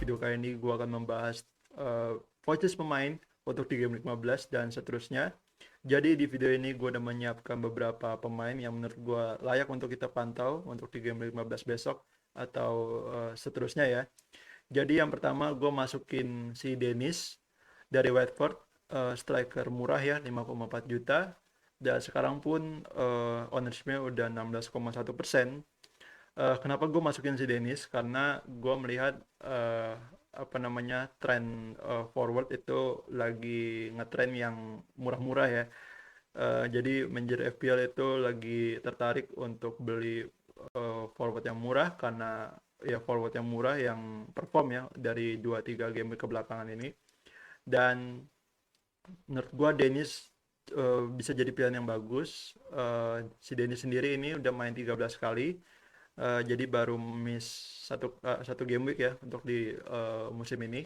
video kali ini gue akan membahas watchlist pemain untuk di game week 15 dan seterusnya. Jadi di video ini gue udah menyiapkan beberapa pemain yang menurut gue layak untuk kita pantau untuk di game week 15 besok atau seterusnya ya. Jadi yang pertama gue masukin si Dennis dari Watford, striker murah ya, 5,4 juta. Dan sekarang pun ownership-nya udah 16,1%. Kenapa gue masukin si Dennis? Karena gue melihat apa namanya tren forward itu lagi ngetren yang murah-murah ya. Jadi manajer FPL itu lagi tertarik untuk beli forward yang murah karena ya forward yang murah yang perform ya dari 2-3 game ke belakangan ini. Dan menurut gua Dennis bisa jadi pilihan yang bagus. Si Dennis sendiri ini udah main 13 kali. Jadi baru miss satu game week ya untuk di musim ini.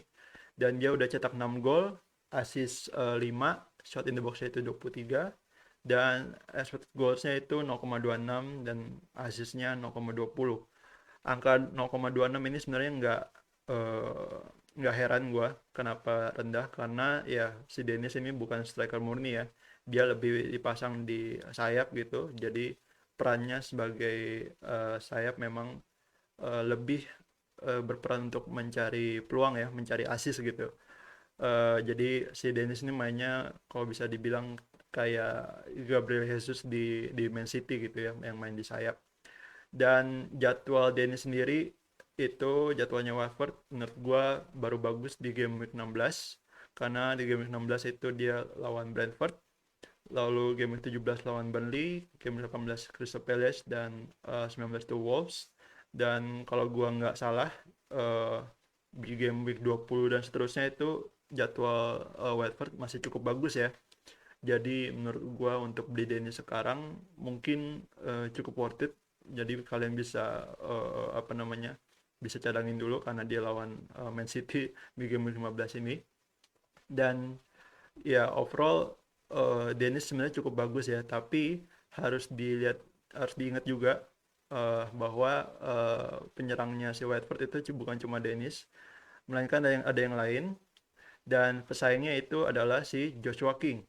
Dan dia udah cetak 6 gol, assist 5, shot in the box itu 23, dan expected goals-nya itu 0,26 dan assist-nya 0,20. Angka 0,26 ini sebenarnya eh, nggak heran gue kenapa rendah, karena ya si Dennis ini bukan striker murni ya, dia lebih dipasang di sayap gitu, jadi perannya sebagai sayap memang lebih berperan untuk mencari peluang ya, mencari assist gitu. Jadi si Dennis ini mainnya kalau bisa dibilang kayak Gabriel Jesus di Man City gitu ya, yang main di sayap. Dan jadwal Dennis sendiri itu jadwalnya Watford menurut gua baru bagus di game week 16, karena di game week 16 itu dia lawan Brentford, lalu game week 17 lawan Burnley, game week 18 Crystal Palace, dan 19 itu Wolves. Dan kalau gua nggak salah di game week 20 dan seterusnya itu jadwal Watford masih cukup bagus ya. Jadi menurut gua untuk beli Dennis sekarang mungkin cukup worth it. Jadi kalian bisa apa namanya, bisa cadangin dulu karena dia lawan Man City di game 15 ini. Dan ya overall Dennis sebenarnya cukup bagus ya, tapi harus dilihat, harus diingat juga bahwa penyerangnya si Watford itu bukan cuma Dennis, melainkan ada yang lain, dan pesaingnya itu adalah si Joshua King.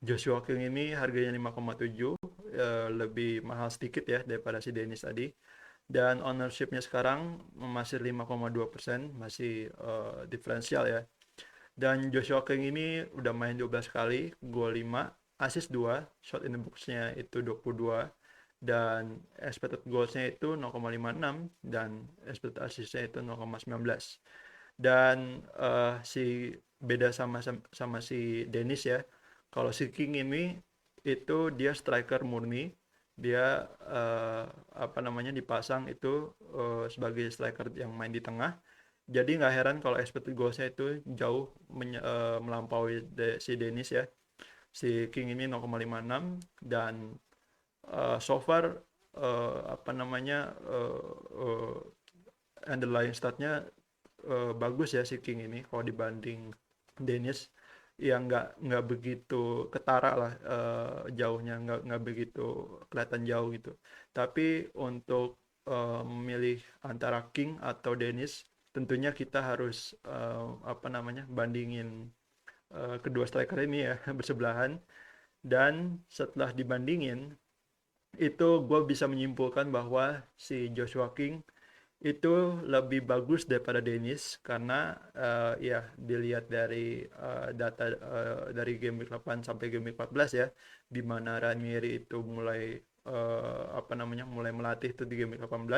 Joshua King ini harganya 5,7, lebih mahal sedikit ya daripada si Dennis tadi. Dan ownership-nya sekarang masih 5,2%, masih diferensial ya. Dan Joshua King ini udah main 12 kali, gol 5, assist 2, shot in the box-nya itu 22, dan expected goals-nya itu 0,56, dan expected assist-nya itu 0,19. Dan si beda sama si Dennis ya, kalau si King ini itu dia striker murni, dia apa namanya dipasang itu sebagai striker yang main di tengah. Jadi nggak heran kalau expected goals-nya itu jauh melampaui si Dennis ya. Si King ini 0,56, dan so far apa namanya underlying statnya bagus ya si King ini kalau dibanding Dennis, yang nggak begitu ketara lah, jauhnya nggak begitu kelihatan jauh gitu. Tapi untuk memilih antara King atau Dennis, tentunya kita harus apa namanya bandingin kedua striker ini ya bersebelahan. Dan setelah dibandingin itu gue bisa menyimpulkan bahwa si Joshua King itu lebih bagus daripada Dennis, karena ya dilihat dari data dari game week 8 sampai game week 14 ya, di mana Ranieri itu mulai apa namanya mulai melatih itu di game week 18.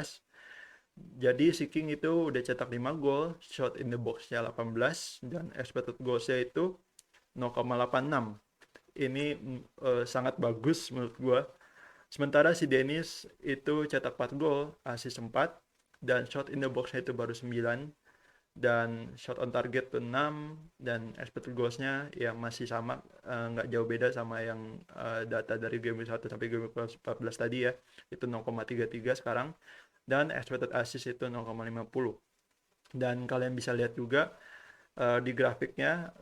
Jadi si King itu udah cetak 5 gol, shot in the box-nya 18, dan expected goals-nya itu 0,86. Ini sangat bagus menurut gua. Sementara si Dennis itu cetak 4 gol, assist 4, dan shot in the box-nya itu baru 9, dan shot on target tuh 6, dan expected goals-nya ya masih sama, nggak jauh beda sama yang data dari game week 1 sampai game week 14 tadi ya, itu 0,33 sekarang, dan expected assist itu 0,50. Dan kalian bisa lihat juga di grafiknya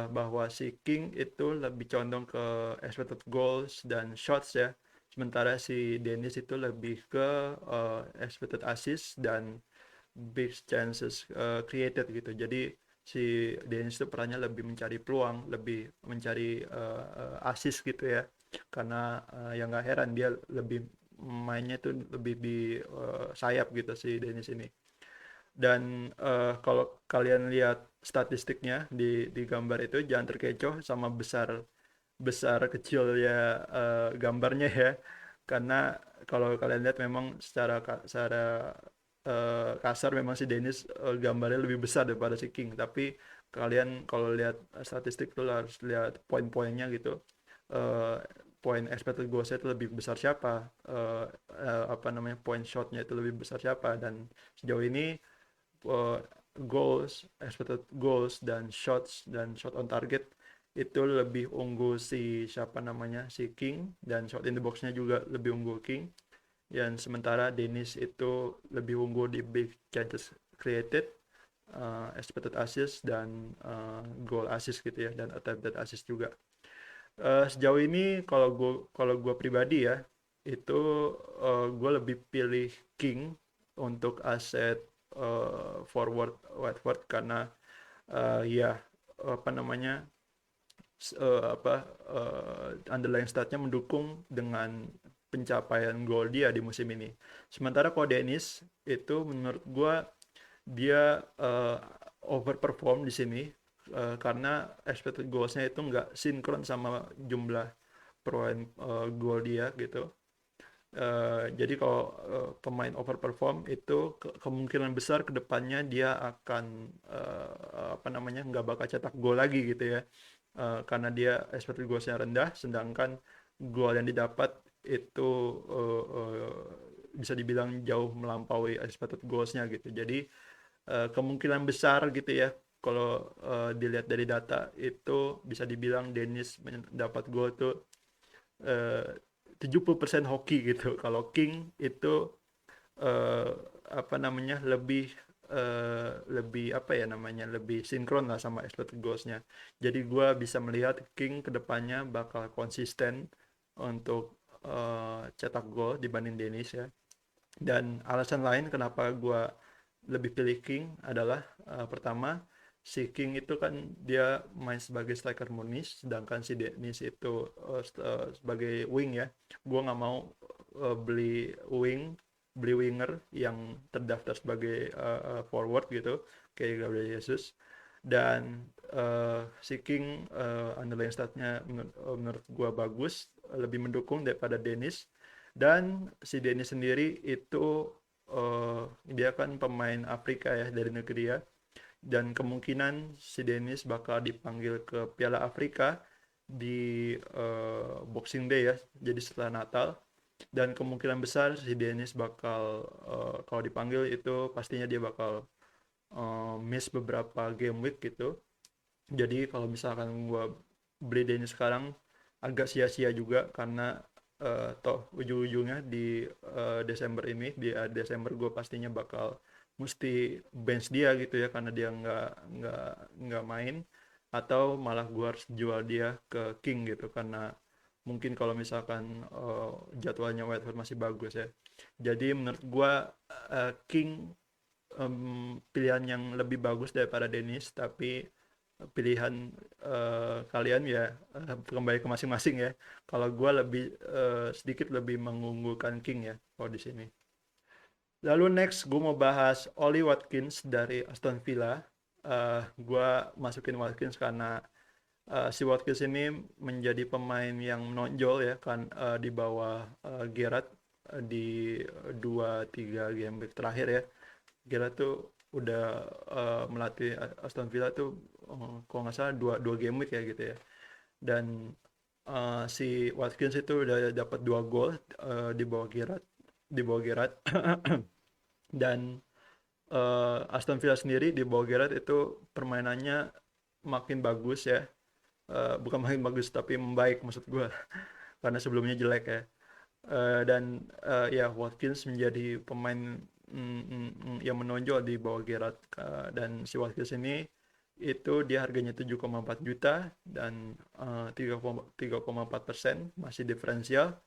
bahwa si King itu lebih condong ke expected goals dan shots ya. Sementara si Dennis itu lebih ke expected assist dan big chances created gitu. Jadi si Dennis itu perannya lebih mencari peluang, lebih mencari assist gitu ya. Karena yang nggak heran dia lebih mainnya tuh lebih di sayap gitu si Dennis ini. Dan kalau kalian lihat statistiknya di gambar itu jangan terkecoh sama besar besar kecil ya gambarnya ya, karena kalau kalian lihat memang secara kasar memang si Dennis gambarnya lebih besar daripada si King, tapi kalian kalau lihat statistik tuh harus lihat poin-poinnya gitu. Eh, Poin expected goals itu lebih besar siapa, apa namanya, point shotnya itu lebih besar siapa, dan sejauh ini uh, expected goals dan shots dan shot on target itu lebih unggul si siapa namanya si King, dan shot in the boxnya juga lebih unggul King. Dan sementara Dennis itu lebih unggul di big chances created, expected assist dan goal assist gitu ya, dan attempted assist juga. Sejauh ini kalau gue pribadi ya itu gue lebih pilih King untuk aset forward Watford, karena ya apa namanya underlying statnya mendukung dengan pencapaian gol dia di musim ini. Sementara kalau Dennis itu menurut gue dia overperform di sini karena expected goalsnya itu nggak sinkron sama jumlah poin gol dia gitu. Jadi kalau pemain overperform itu kemungkinan besar kedepannya dia akan apa namanya nggak bakal cetak gol lagi gitu ya. Karena dia expected goalsnya rendah, sedangkan gol yang didapat itu bisa dibilang jauh melampaui expected goalsnya gitu. Jadi kemungkinan besar gitu ya kalau dilihat dari data itu bisa dibilang Dennis mendapat gol tuh eh, 70% hoki gitu. Kalau King itu eh, apa namanya lebih apa ya namanya lebih sinkron lah sama expected goalsnya. Jadi gue bisa melihat King kedepannya bakal konsisten untuk cetak gol dibanding Dennis ya. Dan alasan lain kenapa gue lebih pilih King adalah pertama si King itu kan dia main sebagai striker murni, sedangkan si Dennis itu sebagai wing ya. Gue nggak mau beli winger yang terdaftar sebagai forward gitu kayak Gabriel Jesus. Dan si King underlying statnya menurut gue bagus, lebih mendukung daripada Dennis. Dan si Dennis sendiri itu dia kan pemain Afrika ya dari negeri ya, dan kemungkinan si Dennis bakal dipanggil ke Piala Afrika di Boxing Day ya, jadi setelah Natal. Dan kemungkinan besar si Dennis bakal kalau dipanggil itu pastinya dia bakal miss beberapa game week gitu. Jadi kalau misalkan gue beli Dennis sekarang agak sia-sia juga, karena toh ujung-ujungnya di Desember ini di Desember gue pastinya bakal mesti bench dia gitu ya, karena dia nggak main, atau malah gue harus jual dia ke King gitu, karena mungkin kalau misalkan jadwalnya Whitehead masih bagus ya. Jadi menurut gue King pilihan yang lebih bagus daripada Dennis, tapi pilihan kalian ya kembali ke masing-masing ya. Kalau gue lebih sedikit lebih mengunggulkan King ya kalau di sini. Lalu next gue mau bahas Ollie Watkins dari Aston Villa. Gue masukin Watkins karena si Watkins ini menjadi pemain yang menonjol ya kan, di bawah Gerrard di 2-3 game week terakhir ya. Gerrard tuh udah melatih Aston Villa tuh kalau nggak salah dua game week ya gitu ya. Dan si Watkins itu udah dapat 2 gol di bawah Gerrard dan Aston Villa sendiri di bawah Gerrard itu permainannya makin bagus ya. Bukan makin bagus tapi membaik maksud gue karena sebelumnya jelek ya. Dan ya Watkins menjadi pemain yang menonjol di bawah Gerrard. Dan si Watkins ini itu dia harganya 7,4 juta dan 3,4% masih diferensial,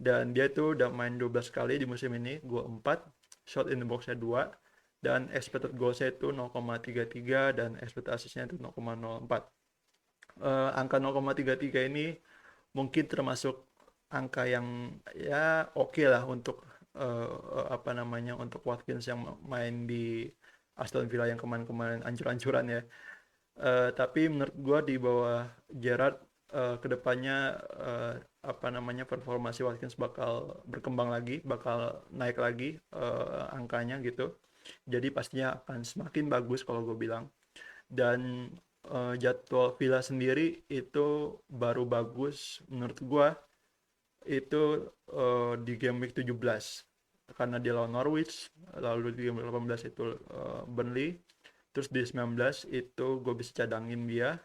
dan dia itu udah main 12 kali di musim ini, gol 4, shot in the box-nya 2, dan expected goalsnya itu 0,33 dan expected assistnya itu 0,04. Angka 0,33 ini mungkin termasuk angka yang ya oke lah untuk apa namanya, untuk Watkins yang main di Aston Villa yang kemarin-kemarin ancur-ancuran ya. Tapi menurut gua di bawah Gerrard kedepannya apa namanya, performa si Watkins bakal berkembang lagi, bakal naik lagi angkanya gitu. Jadi pastinya akan semakin bagus kalau gue bilang. Dan jadwal Villa sendiri itu baru bagus menurut gua itu di game week 17 karena dia lawan Norwich, lalu di game week 18 itu Burnley, terus di 19 itu gue bisa cadangin dia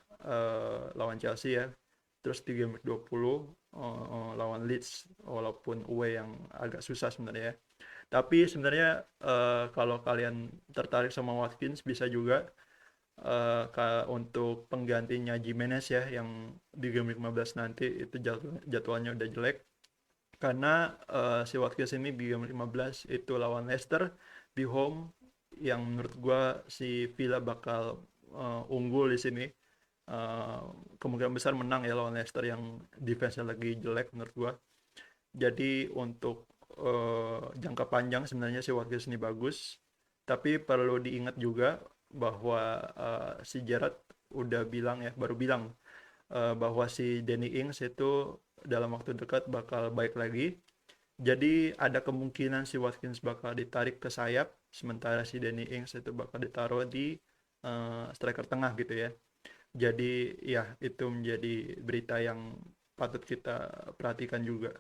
lawan Chelsea ya, terus di game week 20 lawan Leeds walaupun away yang agak susah sebenarnya ya. Tapi sebenarnya kalau kalian tertarik sama Watkins bisa juga untuk penggantinya Jimenez ya yang di game week 15 nanti itu jadwalnya udah jelek karena si Watkins ini di game 15 itu lawan Leicester di home yang menurut gua si Villa bakal unggul di sini. Kemungkinan besar menang ya lawan Leicester yang defense-nya lagi jelek menurut gua. Jadi untuk jangka panjang sebenarnya si Watkins ini bagus, tapi perlu diingat juga bahwa si Gerrard udah bilang ya, baru bilang bahwa si Danny Ings itu dalam waktu dekat bakal baik lagi. Jadi ada kemungkinan si Watkins bakal ditarik ke sayap, sementara si Danny Ings itu bakal ditaruh di striker tengah gitu ya. Jadi ya itu menjadi berita yang patut kita perhatikan juga.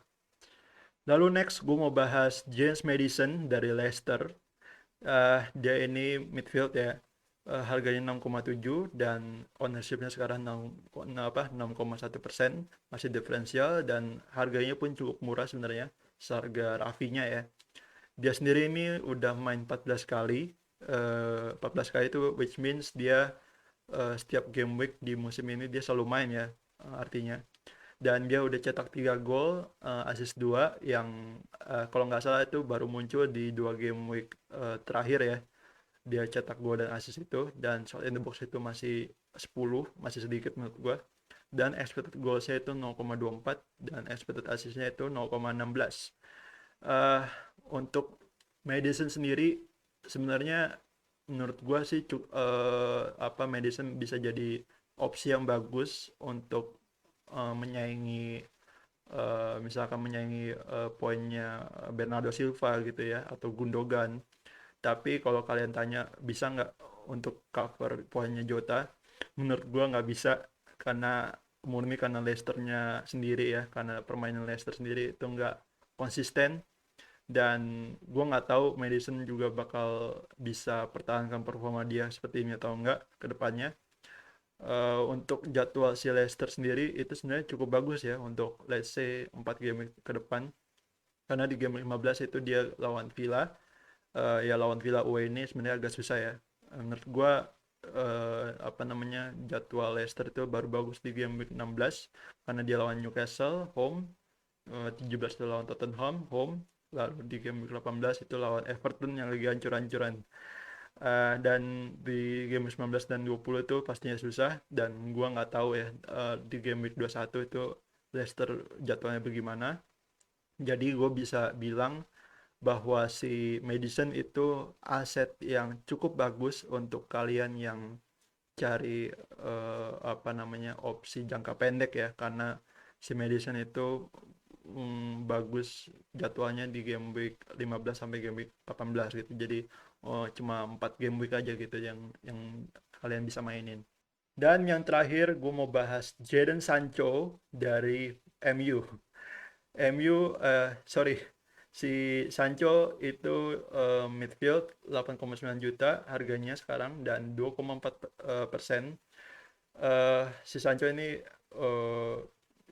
Lalu next gue mau bahas James Maddison dari Leicester. Dia ini midfield ya. Harganya 6,7 dan ownershipnya sekarang 6,1%, masih diferensial dan harganya pun cukup murah sebenarnya, seharga Rafinya ya. Dia sendiri ini udah main 14 kali. 14 kali itu which means dia setiap game week di musim ini dia selalu main ya, artinya. Dan dia udah cetak 3 gol, assist 2 yang kalau nggak salah itu baru muncul di 2 game week terakhir ya. Dia cetak gol dan assist itu, dan shot in the box itu masih 10, masih sedikit menurut gua. Dan expected goalsnya itu 0,24 dan expected assistnya itu 0,16. uh, untuk Madison sendiri sebenarnya menurut gua sih apa, Madison bisa jadi opsi yang bagus untuk menyaingi misalkan menyaingi poinnya Bernardo Silva gitu ya atau Gundogan. Tapi kalau kalian tanya bisa nggak untuk cover poinnya Jota, menurut gua nggak bisa, karena murni karena Leicesternya sendiri ya, karena permainan Leicester sendiri itu nggak konsisten. Dan gue nggak tahu Madison juga bakal bisa pertahankan performa dia seperti ini atau enggak ke depannya. Untuk jadwal si Leicester sendiri itu sebenarnya cukup bagus ya untuk let's say 4 game ke depan, karena di game 15 itu dia lawan Villa. Ya lawan Villa away ini sebenarnya agak susah ya. Menurut gue apa namanya, jadwal Leicester itu baru bagus di game week 16 karena dia lawan Newcastle home, 17 itu lawan Tottenham home, lalu di game week 18 itu lawan Everton yang lagi hancur-hancuran. Dan di game 19 dan 20 itu pastinya susah, dan gua nggak tahu ya di game week 21 itu Leicester jadwalnya bagaimana. Jadi gue bisa bilang bahwa si Madison itu aset yang cukup bagus untuk kalian yang cari apa namanya, opsi jangka pendek ya, karena si Madison itu bagus jadwalnya di game week 15 sampai game week 18 gitu. Jadi cuma 4 game week aja gitu yang kalian bisa mainin. Dan yang terakhir gue mau bahas Jadon Sancho dari MU. MU sorry, si Sancho itu midfield 8,9 juta harganya sekarang dan 2,4%. Si Sancho ini uh,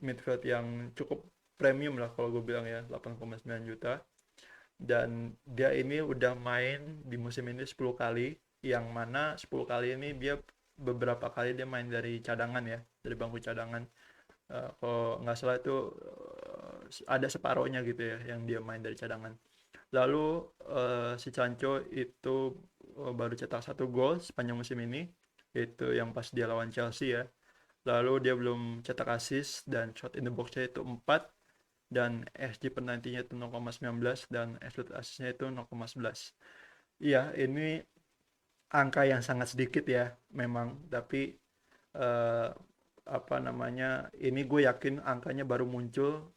midfield yang cukup premium lah kalau gue bilang ya, 8,9 juta. Dan dia ini udah main di musim ini 10 kali, yang mana 10 kali ini dia beberapa kali dia main dari cadangan ya, dari bangku cadangan. Kalau nggak salah itu ada separohnya gitu ya yang dia main dari cadangan. Lalu si Sancho itu baru cetak 1 gol sepanjang musim ini, yaitu yang pas dia lawan Chelsea ya. Lalu dia belum cetak assist dan shot in the box-nya itu 4 dan XG penaltinya itu 0,19 dan absolute assist-nya itu 0,11. Iya, ini angka yang sangat sedikit ya memang, tapi eh, apa namanya, ini gue yakin angkanya baru muncul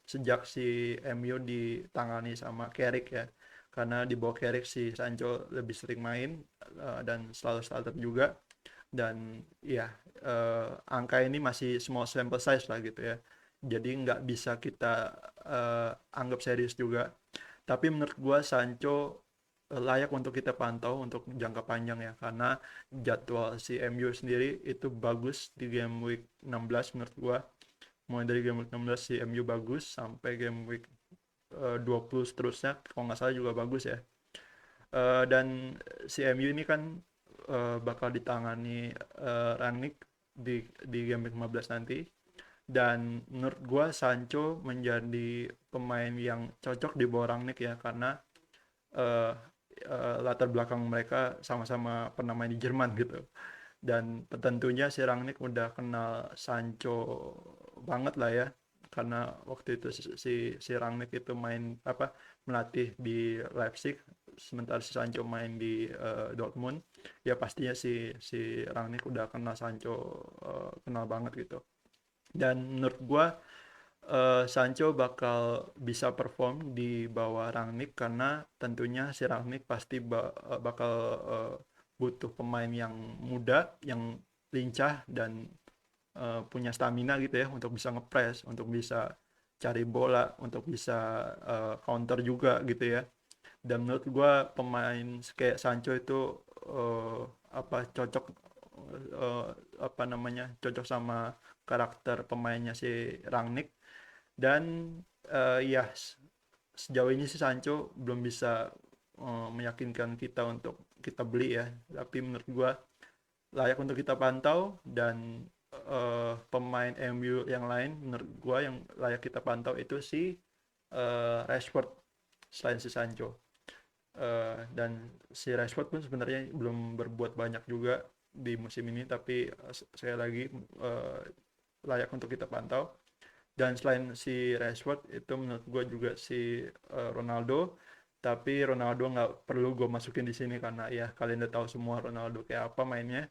sejak si MU ditangani sama Carrick ya, karena di bawah Carrick si Sancho lebih sering main dan selalu starter juga. Dan ya, angka ini masih small sample size lah gitu ya, jadi nggak bisa kita anggap serius juga. Tapi menurut gua Sancho layak untuk kita pantau untuk jangka panjang ya, karena jadwal si MU sendiri itu bagus di game week 16 menurut gua. Mulai dari game week 16 si MU bagus sampai game week 20 seterusnya kalau nggak salah juga bagus ya. Dan si MU ini kan bakal ditangani Rangnick di game week 15 nanti. Dan menurut gua Sancho menjadi pemain yang cocok di bawah Rangnick ya, karena eh, latar belakang mereka sama-sama pernah main di Jerman gitu. Dan tentunya si Rangnick udah kenal Sancho banget lah ya, karena waktu itu si Rangnick itu main apa, melatih di Leipzig sementara si Sancho main di Dortmund. Ya pastinya si Rangnick udah kenal Sancho, kenal banget gitu. Dan menurut gua Sancho bakal bisa perform di bawah Rangnick, karena tentunya si Rangnick pasti bakal butuh pemain yang muda, yang lincah dan punya stamina gitu ya, untuk bisa ngepres, untuk bisa cari bola, untuk bisa counter juga gitu ya. Dan menurut gua pemain kayak Sancho itu cocok, eh, apa namanya, cocok sama karakter pemainnya si Rangnick. Dan ya sejauh ini sih Sancho belum bisa meyakinkan kita untuk kita beli ya, tapi menurut gua layak untuk kita pantau. Dan pemain MU yang lain menurut gua yang layak kita pantau itu si Rashford selain si Sancho. Dan si Rashford pun sebenarnya belum berbuat banyak juga di musim ini, tapi sekali lagi layak untuk kita pantau. Dan selain si Rashford itu menurut gue juga si Ronaldo, tapi Ronaldo nggak perlu gue masukin di sini karena ya kalian udah tahu semua Ronaldo kayak apa mainnya.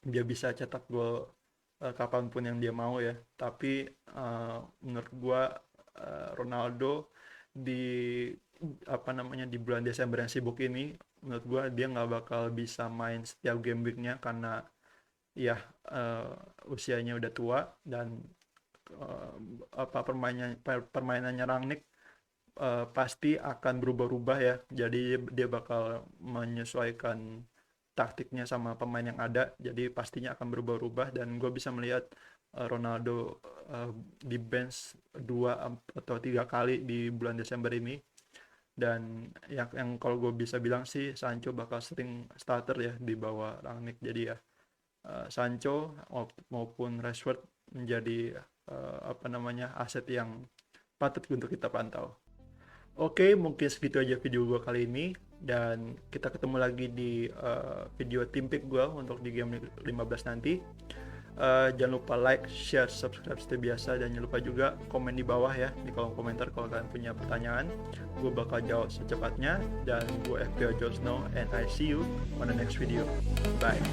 Dia bisa cetak gol kapanpun yang dia mau ya, tapi menurut gue Ronaldo di apa namanya, di bulan Desember yang sibuk ini, menurut gue dia nggak bakal bisa main setiap game weeknya karena ya usianya udah tua. Dan eh, permainannya Rangnick pasti akan berubah-ubah ya. Jadi dia bakal menyesuaikan taktiknya sama pemain yang ada. Jadi pastinya akan berubah-ubah, dan gue bisa melihat Ronaldo di bench 2 atau 3 kali di bulan Desember ini. Dan yang kalau gue bisa bilang sih Sancho bakal sering starter ya di bawah Rangnick. Jadi ya Sancho maupun Rashford menjadi apa namanya, aset yang patut untuk kita pantau. Oke, mungkin segitu aja video gue kali ini, dan kita ketemu lagi di video team pick gue untuk di game 15 nanti. Jangan lupa like, share, subscribe seperti biasa, dan jangan lupa juga komen di bawah ya, di kolom komentar kalau kalian punya pertanyaan. Gue bakal jawab secepatnya, dan gue FPO Jon Snow, and I see you on the next video. Bye.